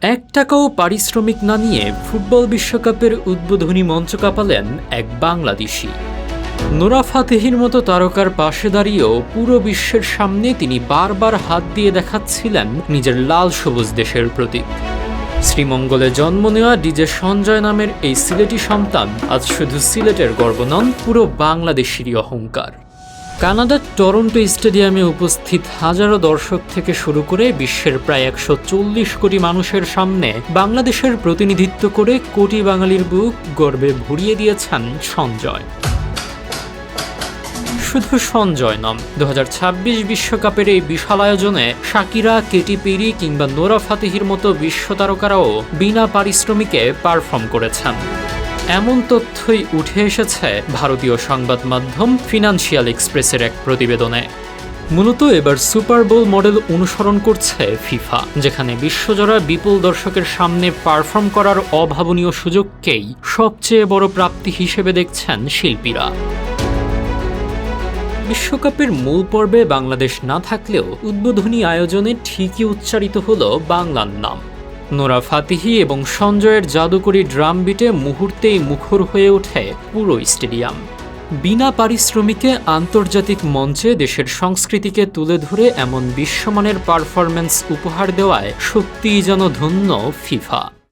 এক টাকাও পারিশ্রমিক না নিয়ে ফুটবল বিশ্বকাপের উদ্বোধনী মঞ্চ কাঁপালেন এক বাংলাদেশি। নোরা ফাতেহির মতো তারকার পাশে দাঁড়িয়েও পুরো বিশ্বের সামনে তিনি বারবার হাত দিয়ে দেখাচ্ছিলেন নিজের লাল সবুজ দেশের প্রতীক। শ্রীমঙ্গলে জন্ম নেওয়া ডিজে সঞ্জয় নামের এই সিলেটি সন্তান আজ শুধু সিলেটের গর্ব নন, পুরো বাংলাদেশেরই অহংকার। কানাডার টরন্টো স্টেডিয়ামে উপস্থিত হাজারো দর্শক থেকে শুরু করে বিশ্বের প্রায় 140 কোটি মানুষের সামনে বাংলাদেশের প্রতিনিধিত্ব করে কোটি বাঙালির বুক গর্বে ভরিয়ে দিয়েছেন সঞ্জয়। শুধু সঞ্জয় নন, 2026 বিশ্বকাপের এই বিশাল আয়োজনে শাকিরা, কেটি পেরি কিংবা নোরা ফাতেহির মতো বিশ্ব তারকারাও বিনা পারিশ্রমিকে পারফর্ম করেছেন। এমন তথ্যই উঠে এসেছে ভারতীয় সংবাদ মাধ্যম ফিনান্সিয়াল এক্সপ্রেসের এক প্রতিবেদনে। মূলত এবার সুপার বোল মডেল অনুসরণ করছে ফিফা, যেখানে বিশ্বজোড়া বিপুল দর্শকের সামনে পারফর্ম করার অভাবনীয় সুযোগকেই সবচেয়ে বড় প্রাপ্তি হিসেবে দেখছেন শিল্পীরা। বিশ্বকাপের মূল পর্বে বাংলাদেশ না থাকলেও উদ্বোধনী আয়োজনে ঠিকই উচ্চারিত হলো বাংলার নাম। নোরা ফাতেহি এবং সঞ্জয়ের জাদুকরী ড্রাম বিটে মুহূর্তেই মুখর হয়ে ওঠে পুরো স্টেডিয়াম। বিনা পারিশ্রমিকে আন্তর্জাতিক মঞ্চে দেশের সংস্কৃতিকে তুলে ধরে এমন বিশ্বমানের পারফরম্যান্স উপহার দেওয়ায় সত্যিই যেন ধন্য ফিফা।